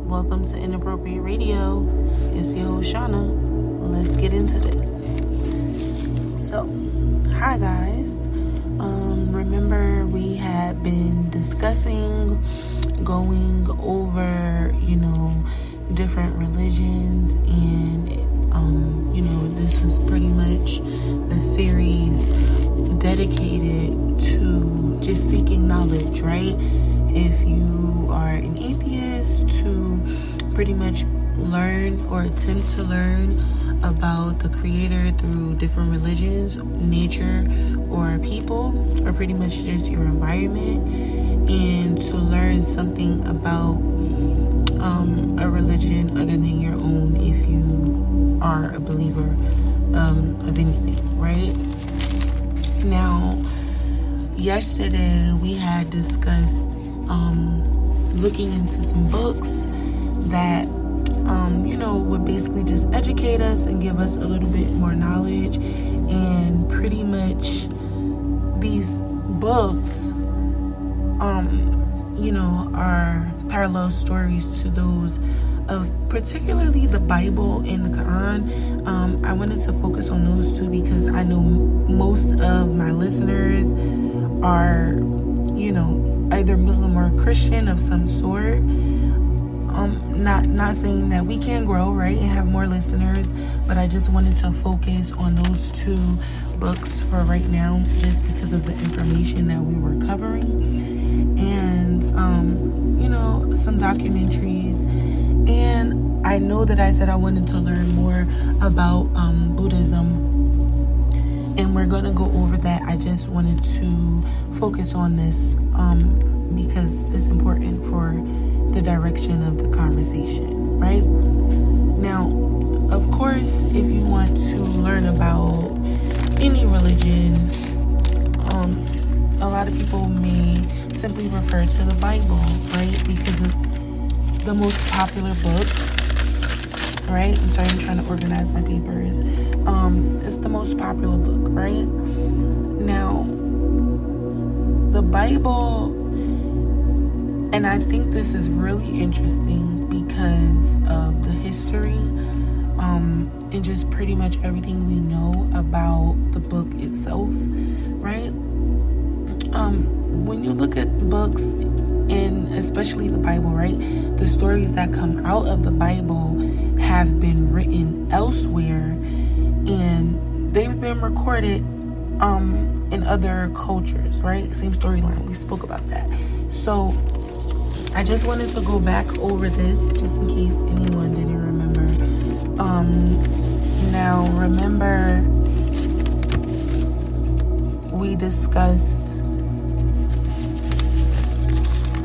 Welcome to Inappropriate Radio. It's your host, Shauna. Let's get into this. So, hi guys. Remember we had been discussing, going over, different religions, and, this was pretty much a series dedicated to just seeking knowledge, right? If you are an atheist, to pretty much learn or attempt to learn about the Creator through different religions, nature, or people, or pretty much just your environment, and to learn something about a religion other than your own if you are a believer of anything, right? Now, yesterday we had discussed looking into some books that would basically just educate us and give us a little bit more knowledge. And pretty much these books are parallel stories to those of particularly the Bible and the Quran. I wanted to focus on those two because I know most of my listeners are either Muslim or Christian of some sort. Not saying that we can't grow, right, and have more listeners, but I just wanted to focus on those two books for right now, just because of the information that we were covering, and some documentaries. And I know that I said I wanted to learn more about Buddhism, and we're gonna go over that. I just wanted to focus on this because it's important for the direction of the conversation, right? Now, of course, if you want to learn about any religion, a lot of people may simply refer to the Bible, right? Because it's the most popular book, right? I'm sorry, I'm trying to organize my papers. It's the most popular book, right? Now, the Bible, and I think this is really interesting because of the history and just pretty much everything we know about the book itself, right? When you look at books, and especially the Bible, right, the stories that come out of the Bible have been written elsewhere, and they've been recorded in other cultures, right? Same storyline, we spoke about that. So I just wanted to go back over this just in case anyone didn't remember. Now, remember, we discussed,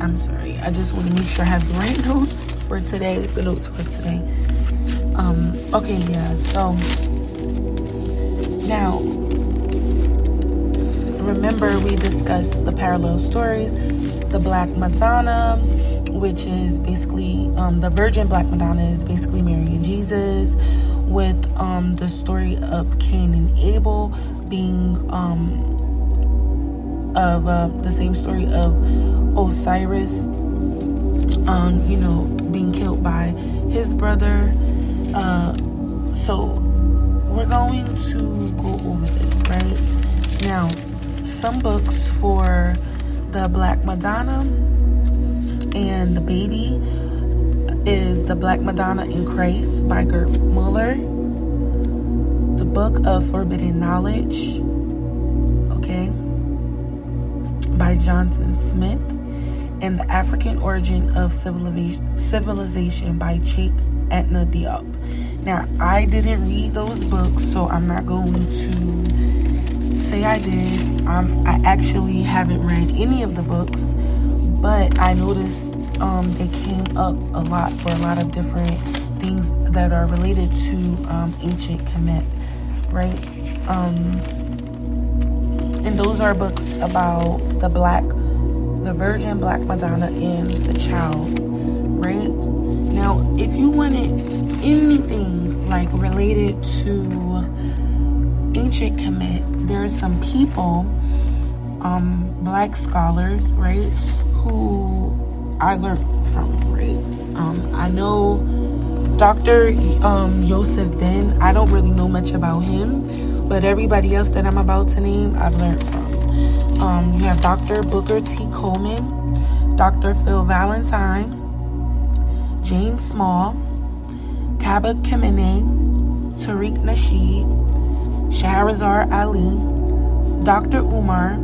I'm sorry, I just want to make sure I have the right notes for today, so now, remember we discussed the parallel stories, the Black Madonna, which is basically the Virgin Black Madonna is basically marrying Jesus, with the story of Cain and Abel being of the same story of Osiris, being killed by his brother. So we're going to go over this right now. Some books for the Black Madonna and the baby is The Black Madonna in Christ by Gert Muller, The Book of Forbidden Knowledge, by Johnson Smith, and The African Origin of Civilization by Cheikh Anta Diop. Now, I didn't read those books, so I'm not going to say I did. I actually haven't read any of the books, but I noticed they came up a lot for a lot of different things that are related to ancient Kemet, right? And those are books about the Virgin Black Madonna and the child, right? Now, if you wanted anything like related to ancient Kemet, there are some people, Black scholars, right, who I learned from, right? I know Dr. Yosef Ben, I don't really know much about him, but everybody else that I'm about to name, I've learned from. You have Dr. Booker T. Coleman, Dr. Phil Valentine, James Small, Kaba Kamene, Tariq Nasheed, Shahrazar Ali, Dr. Umar,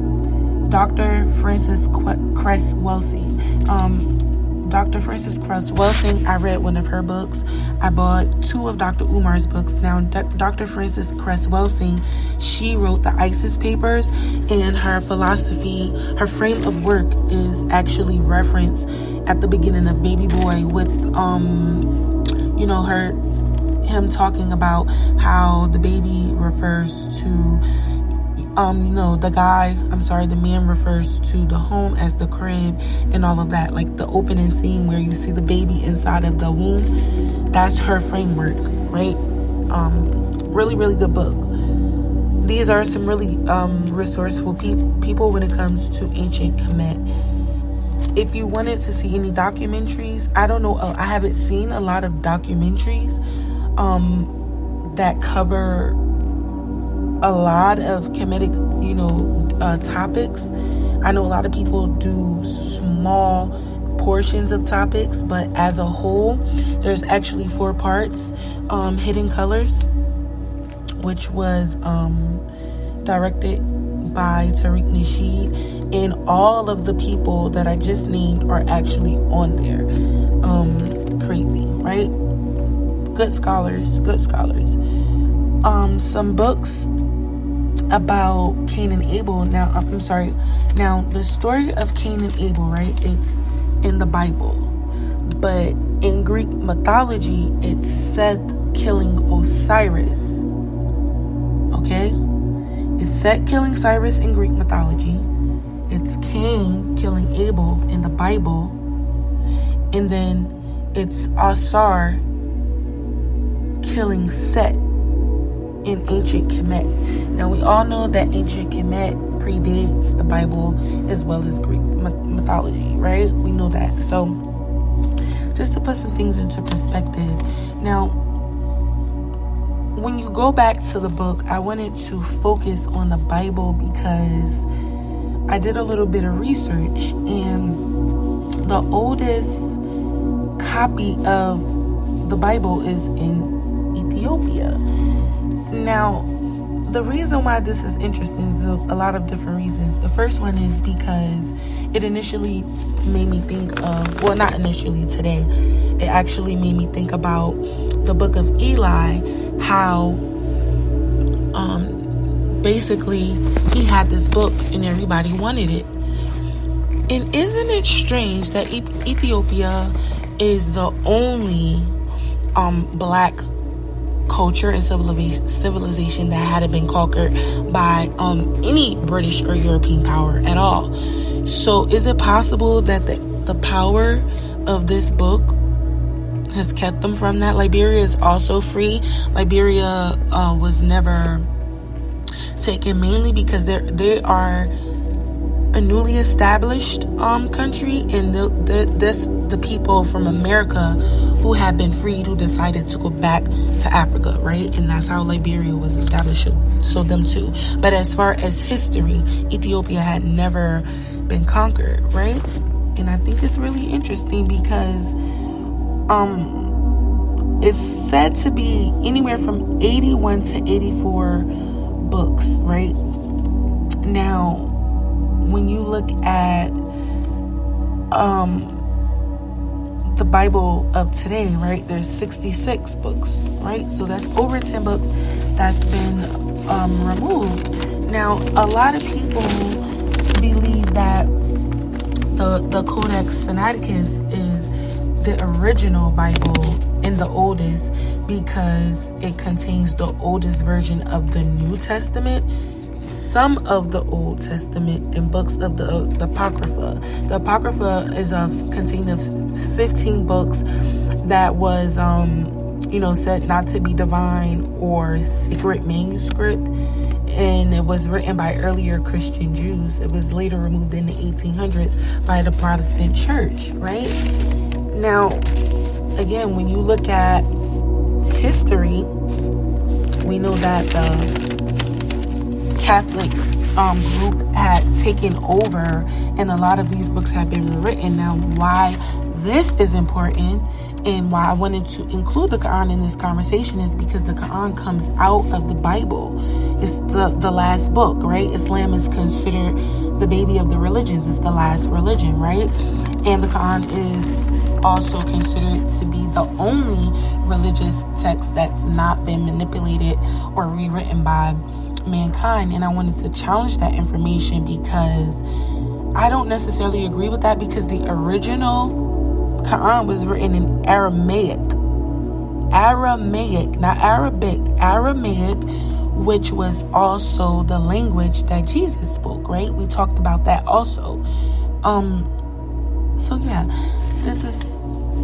Dr. Francis Cress Welsing. Dr. Francis Cress Welsing, I read one of her books. I bought 2 of Dr. Umar's books. Now, Dr. Francis Cress Welsing, she wrote the ISIS papers, and her philosophy, her frame of work is actually referenced at the beginning of Baby Boy with, him talking about how the baby refers to, the man refers to the home as the crib and all of that. Like the opening scene where you see the baby inside of the womb, that's her framework, right? Really, really good book. These are some really resourceful people when it comes to ancient Kemet. If you wanted to see any documentaries, I don't know, I haven't seen a lot of documentaries that cover a lot of Kemetic, topics. I know a lot of people do small portions of topics, but as a whole, there's actually 4 parts. Hidden Colors, which was directed by Tariq Nasheed, and all of the people that I just named are actually on there. Crazy, right? Good scholars. Some books about Cain and Abel. Now, the story of Cain and Abel, right? It's in the Bible, but in Greek mythology, it's Seth killing Osiris. Okay? It's Seth killing Cyrus in Greek mythology. It's Cain killing Abel in the Bible. And then it's Asar killing Set in ancient Kemet. Now, we all know that ancient Kemet predates the Bible as well as Greek mythology, right? We know that. So, just to put some things into perspective. Now, when you go back to the book, I wanted to focus on the Bible because I did a little bit of research, and the oldest copy of the Bible is in Ethiopia. Now, the reason why this is interesting is a lot of different reasons. The first one is because it initially made me think of, well, not initially, today, it actually made me think about the book of Eli, how basically he had this book and everybody wanted it. And isn't it strange that Ethiopia is the only black culture and civilization that hadn't been conquered by any British or European power at all? So is it possible that the power of this book has kept them from that? Liberia is also free. Liberia was never taken mainly because they are a newly established country, and the people from America who have been freed, who decided to go back to Africa, right? And that's how Liberia was established, so them too. But as far as history, Ethiopia had never been conquered, right? And I think it's really interesting because it's said to be anywhere from 81 to 84 books, right? Now, when you look at the Bible of today, right, there's 66 books, right? So that's over 10 books that's been removed. Now, a lot of people believe that the Codex Sinaiticus is the original Bible and the oldest because it contains the oldest version of the New Testament, some of the Old Testament, and books of the Apocrypha. The Apocrypha is contained of 15 books that was said not to be divine or secret manuscript, and it was written by earlier Christian Jews. It was later removed in the 1800s by the Protestant church, right? Now, again, when you look at history, we know that the Catholic group had taken over, and a lot of these books have been written. Now, why this is important and why I wanted to include the Quran in this conversation is because the Quran comes out of the Bible. It's the last book, right? Islam is considered the baby of the religions. It's the last religion, right? And the Quran is also considered to be the only religious text that's not been manipulated or rewritten by mankind. And I wanted to challenge that information because I don't necessarily agree with that, because the original Quran was written in Aramaic, not Arabic, Aramaic, which was also the language that Jesus spoke, right? We talked about that also. So yeah, this is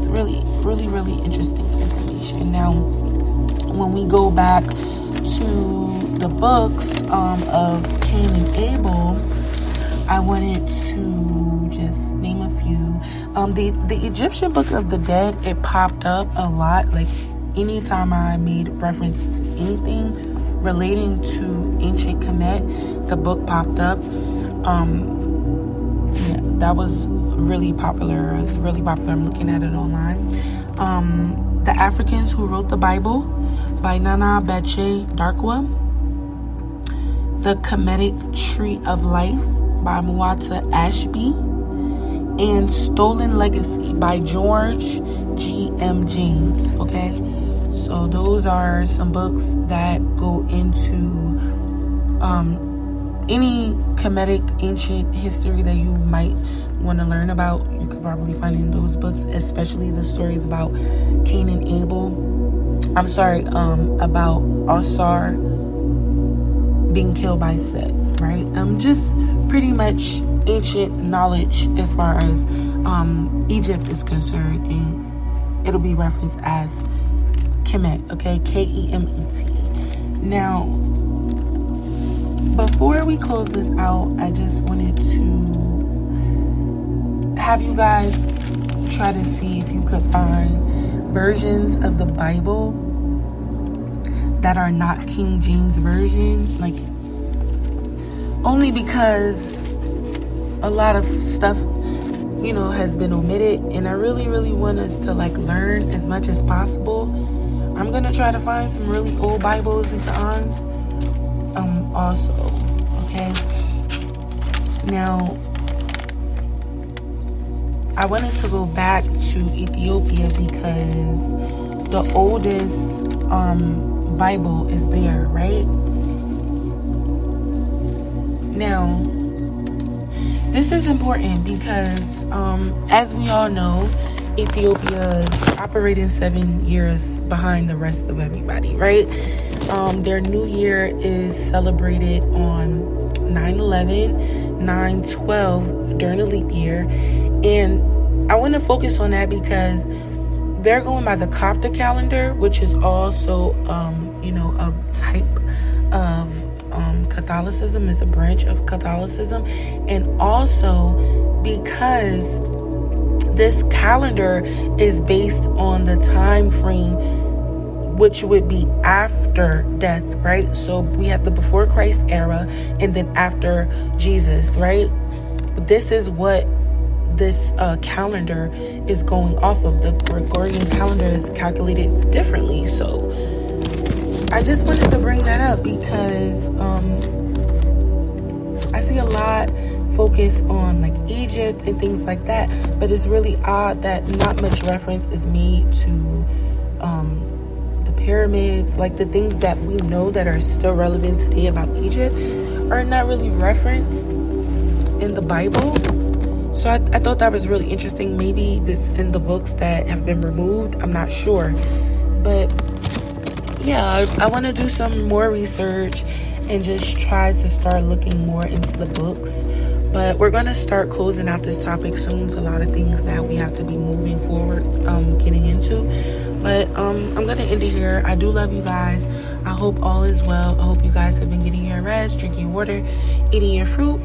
really, really, really interesting information. Now, when we go back to the books of Cain and Abel, I wanted to just name a few. The Egyptian Book of the Dead, it popped up a lot. Like anytime I made reference to anything relating to ancient Kemet, the book popped up. Yeah, that was really popular. It's really popular. I'm looking at it online. The Africans Who Wrote the Bible by Nana Beche Darkwa. The Kemetic Tree of Life by Muata Ashby, and Stolen Legacy by George G.M. James. Okay, so those are some books that go into any Kemetic ancient history that you might want to learn about. You could probably find in those books, especially the stories about Cain and Abel. About Asar being killed by Seth, right? Just pretty much ancient knowledge as far as Egypt is concerned, and it'll be referenced as Kemet, okay? Kemet. Now, before we close this out, I just wanted to have you guys try to see if you could find versions of the Bible that are not King James Version, like, only because a lot of stuff, has been omitted, and I really, really want us to learn as much as possible. I'm gonna try to find some really old Bibles and Qurans, also, okay? Now, I wanted to go back to Ethiopia because the oldest Bible is there, right? Now, this is important because, as we all know, Ethiopia is operating 7 years behind the rest of everybody, right? Their new year is celebrated on 9/11, 9/12 during the leap year. And I want to focus on that because they're going by the Coptic calendar, which is also, a type of Catholicism, is a branch of Catholicism. And also because this calendar is based on the time frame which would be after death, right? So we have the before Christ era and then after Jesus, right? This is what this calendar is going off of. The Gregorian calendar is calculated differently. So I just wanted to bring that up because I see a lot focus on Egypt and things like that, but it's really odd that not much reference is made to the pyramids, the things that we know that are still relevant today about Egypt are not really referenced in the Bible. So I thought that was really interesting. Maybe this in the books that have been removed, I'm not sure, but yeah, I want to do some more research and just try to start looking more into the books. But we're going to start closing out this topic soon. There's a lot of things that we have to be moving forward, getting into. But I'm going to end it here. I do love you guys. I hope all is well. I hope you guys have been getting your rest, drinking water, eating your fruit,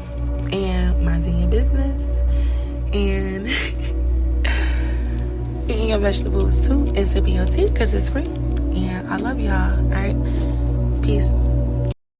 and minding your business. And your vegetables too and sipping your tea because it's free. And I love y'all. All right. Peace.